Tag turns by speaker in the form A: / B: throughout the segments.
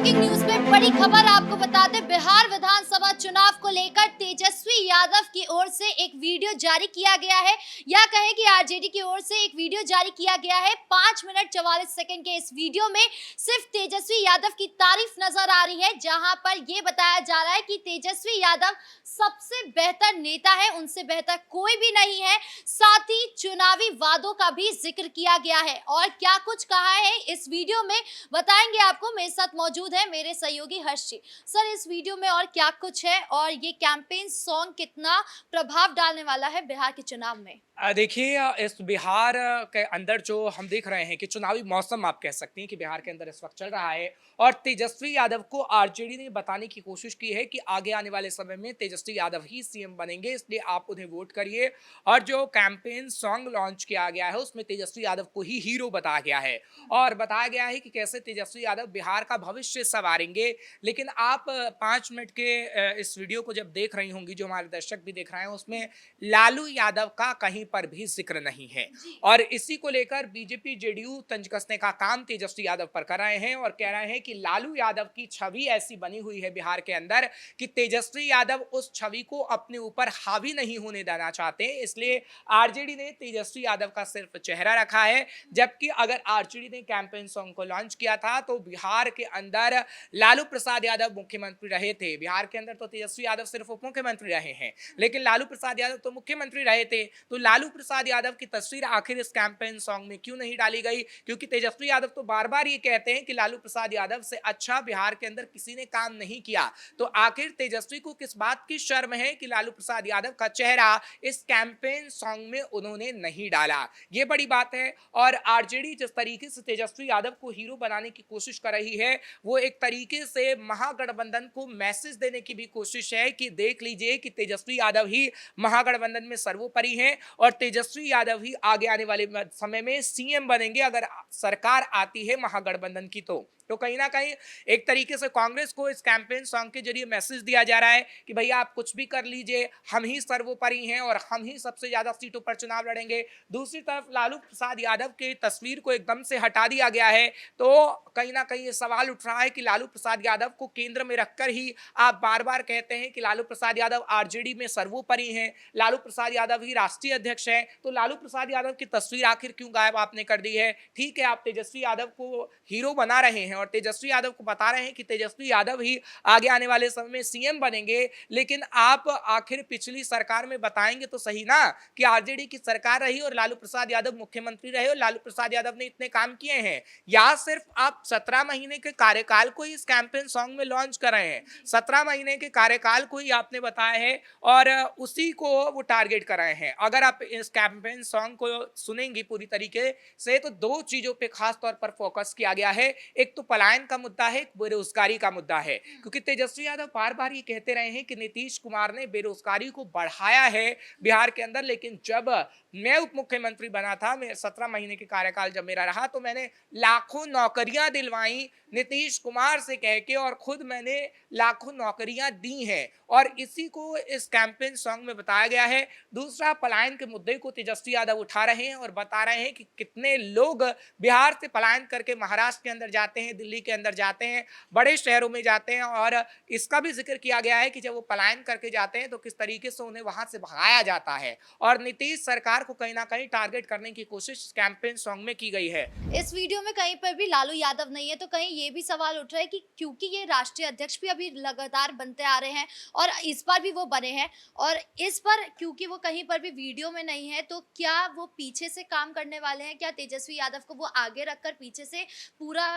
A: Breaking news में बड़ी खबर आपको बता दें, बिहार विधानसभा चुनाव को लेकर तेजस्वी यादव की ओर से एक वीडियो जारी किया गया है, या कहें कि आरजेडी की ओर से एक वीडियो जारी किया गया है। 5 मिनट 44 सेकंड के इस वीडियो में सिर्फ तेजस्वी यादव की तारीफ नजर आ रही है, जहां पर यह बताया जा रहा है कि तेजस्वी यादव सबसे बेहतर नेता है, उनसे बेहतर कोई भी नहीं है। साथ ही चुनावी वादों का भी जिक्र किया गया है और क्या कुछ कहा है इस वीडियो में बताएंगे आपको। मेरे साथ मौजूद है मेरे सहयोगी हर्ष जी। सर, इस वीडियो में और क्या कुछ है और ये कैंपेन सॉन्ग कितना प्रभाव डालने वाला है बिहार के चुनाव में?
B: देखिए, इस बिहार के अंदर जो हम देख रहे हैं कि चुनावी मौसम आप कह सकती हैं कि बिहार के अंदर इस वक्त चल रहा है और तेजस्वी यादव को आरजेडी ने बताने की कोशिश की है कि आगे आने वाले समय में तेजस्वी यादव ही सीएम बनेंगे, इसलिए आप उन्हें वोट करिए। और जो कैंपेन सॉन्ग लॉन्च किया गया है उसमें तेजस्वी यादव को ही हीरो बताया गया है और बताया गया है कि कैसे तेजस्वी यादव बिहार का भविष्य संवारेंगे। लेकिन आप 5 मिनट के इस वीडियो को जब देख रही होंगी, जो हमारे दर्शक भी देख रहे हैं, उसमें लालू यादव का कहीं पर भी जिक्र नहीं है। और इसी को लेकर बीजेपी जेडीयू तंज कसने का काम तेजस्वी यादव पर कर रहे हैं और कह रहे हैं कि लालू यादव की छवि ऐसी बनी हुई है बिहार के अंदर कि तेजस्वी यादव उस छवि को अपने ऊपर हावी नहीं होने देना चाहते, इसलिए आरजेडी ने तेजस्वी यादव का सिर्फ चेहरा रखा है। जबकि अगर आरजेडी ने कैंपेन सॉन्ग को लॉन्च किया था तो बिहार के अंदर लालू प्रसाद यादव मुख्यमंत्री रहे थे। बिहार के अंदर तो तेजस्वी यादव सिर्फ उप मुख्यमंत्री रहे हैं, लेकिन लालू प्रसाद यादव तो मुख्यमंत्री रहे थे। तो लालू प्रसाद यादव की तस्वीर आखिर इस कैंपेन सॉन्ग में क्यों नहीं डाली गई? क्योंकि तेजस्वी यादव तो बार बार ये कहते हैं कि लालू प्रसाद यादव से अच्छा बिहार के अंदर किसी ने काम नहीं किया। तो आखिर तेजस्वी को किस बात की शर्म है कि लालू प्रसाद यादव का चेहरा इस कैंपेन सॉन्ग में उन्होंने नहीं डाला? ये बड़ी बात है। और आरजेडी जिस तरीके से तेजस्वी यादव को हीरो बनाने की कोशिश कर रही है, वो एक तरीके से महागठबंधन को मैसेज देने की भी कोशिश है कि देख लीजिए कि तेजस्वी यादव ही महागठबंधन में सर्वोपरि हैं और तेजस्वी यादव ही आगे आने वाले समय में सीएम बनेंगे अगर सरकार आती है महागठबंधन की। तो कहीं ना कहीं एक तरीके से कांग्रेस को इस कैंपेन सॉन्ग के जरिए मैसेज दिया जा रहा है कि भैया आप कुछ भी कर लीजिए, हम ही सर्वोपरि हैं और हम ही सबसे ज्यादा सीटों पर चुनाव लड़ेंगे। दूसरी तरफ लालू प्रसाद यादव की तस्वीर को एकदम से हटा दिया गया है, तो कहीं ना कहीं ये सवाल उठ रहा है कि लालू प्रसाद यादव को केंद्र में रखकर ही आप बार बार कहते हैं कि लालू प्रसाद यादव आरजेडी में सर्वोपरि हैं, लालू प्रसाद यादव ही राष्ट्रीय अध्यक्ष हैं। तो लालू प्रसाद यादव की तस्वीर आखिर क्यों गायब आपने कर दी है? ठीक है, आप तेजस्वी यादव को हीरो बना रहे हैं और तेजस्वी यादव को बता रहे हैं कि तेजस्वी यादव ही आगे आने वाले समय में सीएम बनेंगे, लेकिन आप आखिर पिछली सरकार में बताएंगे तो सही ना कि आरजेडी की सरकार रही और लालू प्रसाद यादव मुख्यमंत्री रहे और लालू प्रसाद यादव ने इतने काम किए हैं, या सिर्फ आप 17 महीने के कार्यकाल को ही इस कैंपेन सॉन्ग में लॉन्च कर रहे हैं? 17 महीने के कार्यकाल को ही आपने बताया है और उसी को वो टारगेट कर रहे हैं। अगर आप इस कैंपेन सॉन्ग को सुनेंगी पूरी तरीके से तो दो चीजों पे खास तौर पर फोकस किया गया है। एक तो पलायन का मुद्दा है, एक बेरोजगारी का मुद्दा है, क्योंकि तेजस्वी यादव बार बार ये कहते रहे हैं कि नीतीश कुमार ने बेरोजगारी को बढ़ाया है बिहार के अंदर, लेकिन जब मैं उप मुख्यमंत्री बना था, मैं 17 महीने के कार्यकाल जब मेरा रहा, तो मैंने लाखों नौकरियां दिलवाई नीतीश कुमार से कह के और खुद मैंने लाखों नौकरियां दी हैं और इसी को इस कैंपेन सॉन्ग में बताया गया है। दूसरा, पलायन के मुद्दे को तेजस्वी यादव उठा रहे हैं और बता रहे हैं कि कितने लोग बिहार से पलायन करके महाराष्ट्र के अंदर जाते हैं, दिल्ली के अंदर जाते हैं, बड़े शहरों में जाते हैं और इसका भी जिक्र किया गया है कि जब वो पलायन करके जाते हैं तो किस तरीके से उन्हें वहां से भगाया जाता है और नीतीश सरकार को कहीं ना कहीं टारगेट करने की कोशिश कैंपेन सॉन्ग में की गई है।
A: इस वीडियो में कहीं पर भी लालू यादव नहीं है, तो कहीं ये भी सवाल उठ रहा है कि क्योंकि ये राष्ट्रीय अध्यक्ष भी अभी लगातार बनते आ रहे हैं और इस बार भी वो बने हैं, और इस पर क्योंकि वो कहीं पर भी वीडियो में नहीं है, तो क्या वो पीछे से काम करने वाले हैं? क्या तेजस्वी यादव को वो आगे रखकर पीछे से पूरा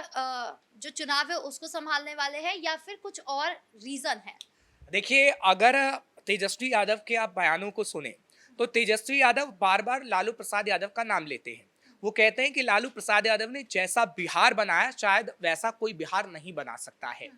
A: जो चुनाव है उसको संभालने वाले हैं, या फिर कुछ और रीजन है?
B: देखिए, अगर तेजस्वी यादव के आप बयानों को सुने तो तेजस्वी यादव बार बार लालू प्रसाद यादव का नाम लेते हैं। वो कहते हैं कि लालू प्रसाद यादव ने जैसा बिहार बनाया शायद वैसा कोई बिहार नहीं बना सकता है।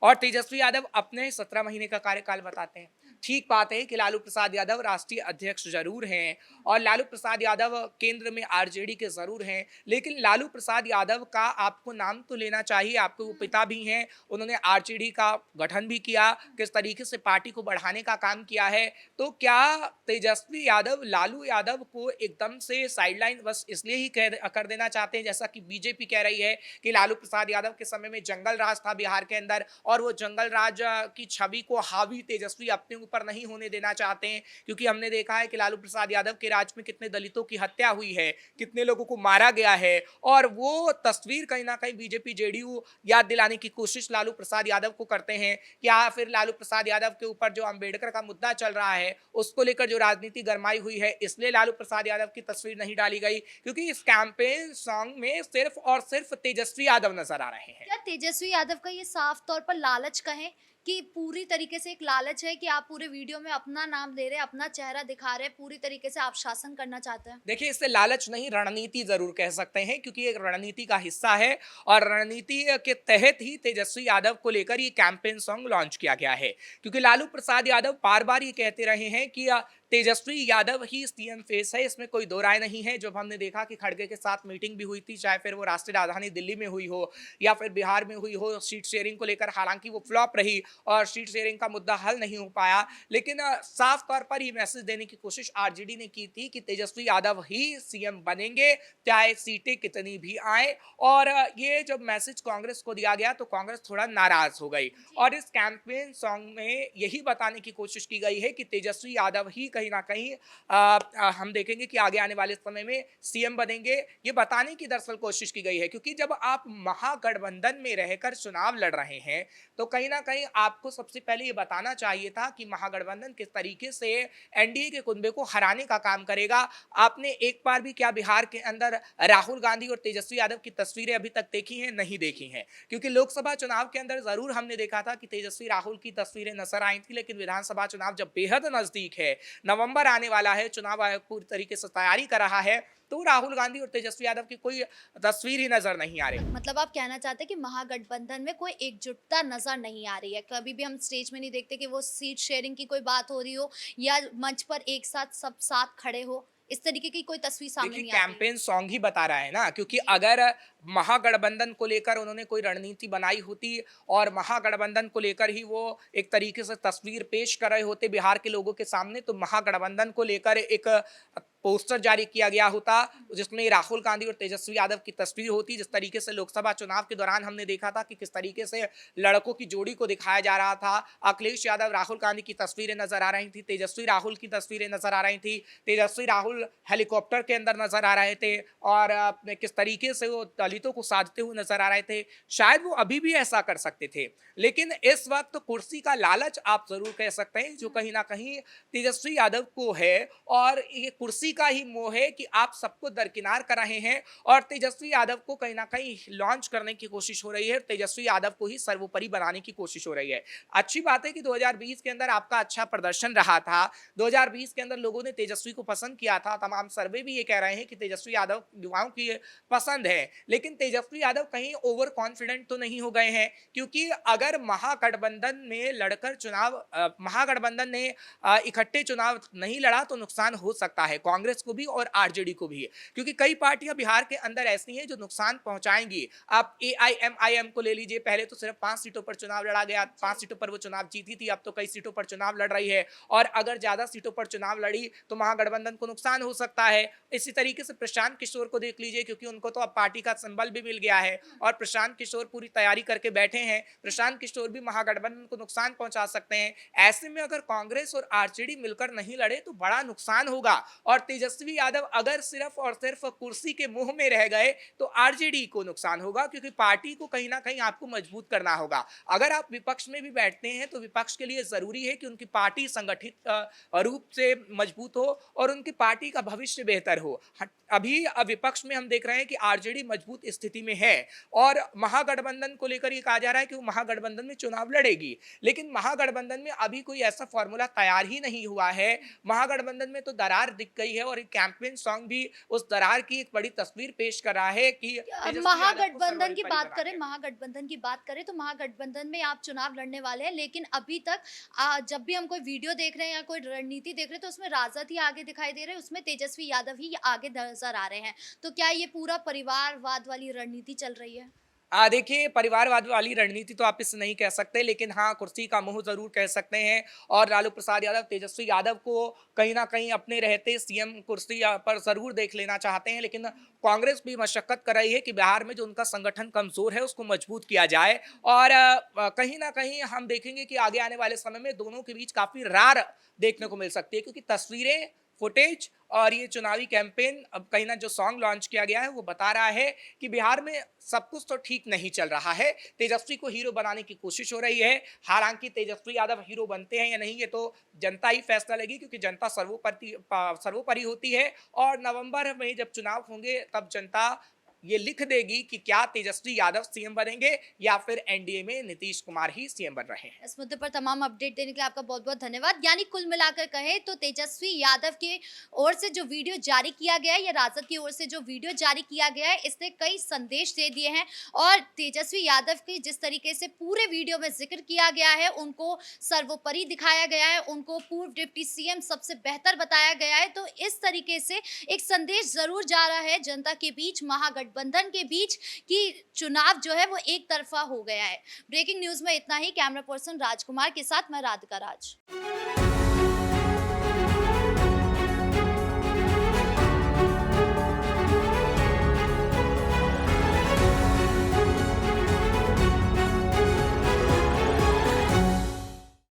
B: और तेजस्वी यादव अपने 17 महीने का कार्यकाल बताते हैं। ठीक बात है कि लालू प्रसाद यादव राष्ट्रीय अध्यक्ष जरूर हैं और लालू प्रसाद यादव केंद्र में आरजेडी के जरूर हैं, लेकिन लालू प्रसाद यादव का आपको नाम तो लेना चाहिए। आपके वो पिता भी हैं, उन्होंने आरजेडी का गठन भी किया, किस तरीके से पार्टी को बढ़ाने का काम किया है। तो क्या तेजस्वी यादव लालू यादव को एकदम से साइडलाइन बस इसलिए ही कर देना चाहते हैं, जैसा कि बीजेपी कह रही है कि लालू प्रसाद यादव के समय में जंगल राज था बिहार के अंदर और वो जंगल राज की छवि को हावी तेजस्वी अपने ऊपर नहीं होने देना चाहते हैं? क्योंकि हमने देखा है कि लालू प्रसाद यादव के राज में कितने दलितों की हत्या हुई है, कितने लोगों को मारा गया है और वो तस्वीर कहीं ना कहीं बीजेपी जेडीयू याद दिलाने की कोशिश लालू प्रसाद यादव को करते हैं। क्या फिर लालू प्रसाद यादव के ऊपर जो अंबेडकर का मुद्दा चल रहा है उसको लेकर जो राजनीति गरमाई हुई है, इसलिए लालू प्रसाद यादव की तस्वीर नहीं डाली गई? क्योंकि इस कैंपेन सॉन्ग में सिर्फ और सिर्फ तेजस्वी यादव नजर आ रहे हैं।
A: क्या तेजस्वी यादव का ये साफ तौर पर लालच कहें कि पूरी तरीके से एक लालच है कि आप पूरे वीडियो में अपना नाम ले रहे हैं, अपना चेहरा दिखा रहे हैं, पूरी तरीके से आप शासन करना चाहते हैं?
B: देखिए, इससे लालच नहीं रणनीति जरूर कह सकते हैं, क्योंकि एक रणनीति का हिस्सा है और रणनीति के तहत ही तेजस्वी यादव को लेकर ये कैंपेन सॉन्ग लॉन्च किया गया है। क्योंकि लालू प्रसाद यादव बार बार ये कहते रहे हैं कि तेजस्वी यादव ही सीएम फेस है, इसमें कोई दो राय नहीं है। जब हमने देखा कि खड़गे के साथ मीटिंग भी हुई थी, चाहे फिर वो राष्ट्रीय राजधानी दिल्ली में हुई हो या फिर बिहार में हुई हो, सीट शेयरिंग को लेकर हालांकि वो फ्लॉप रही और सीट शेयरिंग का मुद्दा हल नहीं हो पाया, लेकिन साफ तौर पर ये मैसेज देने की कोशिश आरजेडी ने की थी कि तेजस्वी यादव ही सीएम बनेंगे, चाहे सीटें कितनी भी आए। और ये जब मैसेज कांग्रेस को दिया गया तो कांग्रेस थोड़ा नाराज हो गई और इस कैंपेन सॉन्ग में यही बताने की कोशिश की गई है कि तेजस्वी यादव ही कहीं ना कहीं हम देखेंगे कि आगे आने वाले समय में सीएम बनेंगे। ये बताने की दरअसल कोशिश की गई है, क्योंकि जब आप महागठबंधन में रहकर चुनाव लड़ रहे हैं तो कहीं ना कहीं आपको सबसे पहले ये बताना चाहिए था कि महागठबंधन किस तरीके से एनडीए के कुनबे को हराने का काम करेगा। आपने एक बार भी क्या बिहार के अंदर राहुल गांधी और तेजस्वी यादव की तस्वीरें अभी तक देखी हैं? नहीं देखी हैं। क्योंकि लोकसभा चुनाव के अंदर जरूर हमने देखा था कि तेजस्वी राहुल की तस्वीरें नजर आई थी, लेकिन विधानसभा चुनाव जब बेहद नजदीक है, नवंबर आने वाला है, चुनाव आयोग पूरी तरीके से तैयारी कर रहा है, तो राहुल गांधी और तेजस्वी यादव की कोई तस्वीर ही नजर नहीं आ रही।
A: मतलब आप कहना चाहते हैं कि महागठबंधन में कोई एकजुटता नजर नहीं आ रही है? कभी भी हम स्टेज में नहीं देखते कि वो सीट शेयरिंग की कोई बात हो रही हो या मंच पर एक साथ सब साथ खड़े हो, इस तरीके की कोई तस्वीर सामने
B: देखिए,
A: नहीं आती है।
B: कैंपेन सॉन्ग ही बता रहा है ना, क्योंकि अगर महागठबंधन को लेकर उन्होंने कोई रणनीति बनाई होती और महागठबंधन को लेकर ही वो एक तरीके से तस्वीर पेश कर रहे होते बिहार के लोगों के सामने, तो महागठबंधन को लेकर एक पोस्टर जारी किया गया होता जिसमें राहुल गांधी और तेजस्वी यादव की तस्वीर होती। जिस तरीके से लोकसभा चुनाव के दौरान हमने देखा था कि किस तरीके से लड़कों की जोड़ी को दिखाया जा रहा था, अखिलेश यादव राहुल गांधी की तस्वीरें नजर आ रही थी, तेजस्वी राहुल की तस्वीरें नजर आ रही थी, तेजस्वी राहुल हेलीकॉप्टर के अंदर नजर आ रहे थे और किस तरीके से वो दलितों को साधते हुए नजर आ रहे थे। शायद वो अभी भी ऐसा कर सकते थे, लेकिन इस वक्त कुर्सी का लालच आप जरूर कह सकते हैं जो कहीं ना कहीं तेजस्वी यादव को है और ये कुर्सी का ही मोह है कि आप सबको दरकिनार कर रहे हैं और तेजस्वी यादव को कहीं ना कहीं लॉन्च करने की कोशिश हो रही है, तेजस्वी यादव को ही सर्वोपरि बनाने की कोशिश हो रही है। अच्छी बात है कि 2020 के अंदर आपका अच्छा प्रदर्शन रहा था, 2020 के अंदर लोगों ने तेजस्वी को पसंद किया था, तमाम सर्वे भी ये कह रहे हैं कि तेजस्वी यादव युवाओं की पसंद है, लेकिन तेजस्वी यादव कहीं ओवर कॉन्फिडेंट तो नहीं हो गए हैं? क्योंकि अगर महागठबंधन में लड़कर चुनाव महागठबंधन ने इकट्ठे चुनाव नहीं लड़ा तो नुकसान हो सकता है कांग्रेस को भी और आरजेडी को भी, क्योंकि कई पार्टियां बिहार के अंदर ऐसी हैं जो नुकसान पहुंचाएंगी। आप एआईएमआईएम को ले लीजिए, पहले तो सिर्फ 5 सीटों पर चुनाव लड़ा गया, 5 सीटों पर वो चुनाव जीती थी, अब तो कई सीटों पर चुनाव लड़ रही है और अगर ज्यादा सीटों पर चुनाव लड़ी तो महागठबंधन को नुकसान हो सकता है। इसी तरीके से प्रशांत किशोर को देख लीजिए, क्योंकि उनको तो अब पार्टी का संबल भी मिल गया है और प्रशांत किशोर पूरी तैयारी करके बैठे हैं, प्रशांत किशोर भी महागठबंधन को नुकसान पहुंचा सकते हैं। ऐसे में अगर कांग्रेस और आरजेडी मिलकर नहीं लड़े तो बड़ा नुकसान होगा और तेजस्वी यादव अगर सिर्फ और सिर्फ कुर्सी के मुंह में रह गए तो आरजेडी को नुकसान होगा, क्योंकि पार्टी को कहीं ना कहीं आपको मजबूत करना होगा। अगर आप विपक्ष में भी बैठते हैं तो विपक्ष के लिए जरूरी है कि उनकी पार्टी संगठित रूप से मजबूत हो और उनकी पार्टी का भविष्य बेहतर हो। अभी विपक्ष में हम देख रहे हैं कि आरजेडी मजबूत स्थिति में है और महागठबंधन को लेकर ये कहा जा रहा है कि वो महागठबंधन में चुनाव लड़ेगी, लेकिन महागठबंधन में अभी कोई ऐसा फॉर्मूला तैयार ही नहीं हुआ है। महागठबंधन में तो दरार दिख गई है है और एक कैंपेन सॉन्ग भी उस दरार की एक बड़ी तस्वीर पेश कर रहा है कि
A: अब
B: तेजस्वी यादव को
A: महागठबंधन की
B: सर्वोपरि
A: बात
B: बना
A: करें
B: दिया।
A: महागठबंधन की बात करें तो महागठबंधन में आप चुनाव लड़ने वाले हैं, लेकिन अभी तक जब भी हम कोई वीडियो देख रहे हैं या कोई रणनीति देख रहे हैं तो उसमें राजद ही आगे दिखाई दे रहे हैं, उसमें तेजस्वी यादव ही आगे नजर आ रहे हैं। तो क्या ये पूरा परिवारवाद वाली रणनीति चल रही है?
B: देखिए, परिवारवाद वाली रणनीति तो आप इसे नहीं कह सकते, लेकिन हाँ, कुर्सी का मोह ज़रूर कह सकते हैं। और लालू प्रसाद यादव तेजस्वी यादव को कहीं न कहीं अपने रहते सीएम कुर्सी पर ज़रूर देख लेना चाहते हैं, लेकिन कांग्रेस भी मशक्कत कर रही है कि बिहार में जो उनका संगठन कमज़ोर है, उसको मजबूत किया जाए। और कहीं न कहीं हम देखेंगे कि आगे आने वाले समय में दोनों के बीच काफ़ी रार देखने को मिल सकती है, क्योंकि तस्वीरें, फुटेज और ये चुनावी कैंपेन, अब कहीं ना जो सॉन्ग लॉन्च किया गया है वो बता रहा है कि बिहार में सब कुछ तो ठीक नहीं चल रहा है। तेजस्वी को हीरो बनाने की कोशिश हो रही है। हालांकि तेजस्वी यादव हीरो बनते हैं या नहीं, ये तो जनता ही फैसला लेगी, क्योंकि जनता सर्वोपरि होती है। और नवंबर में जब चुनाव होंगे तब जनता ये लिख देगी कि क्या तेजस्वी यादव सीएम बनेंगे या फिर एनडीए में नीतीश कुमार ही सीएम बन रहे हैं।
A: इस मुद्दे पर तमाम अपडेट देने के लिए आपका बहुत-बहुत धन्यवाद। यानी कुल मिलाकर कहें तो तेजस्वी यादव की ओर से जो वीडियो जारी किया गया है या राजद की ओर से जो वीडियो जारी किया गया है, इसने कई संदेश दे दिए हैं और तेजस्वी यादव की जिस तरीके से पूरे वीडियो में ज़िक्र किया गया है, उनको सर्वोपरि दिखाया गया है, उनको पूर्व डिप्टी सीएम सबसे बेहतर बताया गया है। तो इस तरीके से एक संदेश ज़रूर जा रहा है जनता के बीच, महागठबंधन के बीच कि चुनाव जो है वो एक तरफ़ा हो गया है। ब्रेकिंग न्यूज़ में इतना ही। कैमरा पर्सन राजकुमार के साथ मैं राधिका राज।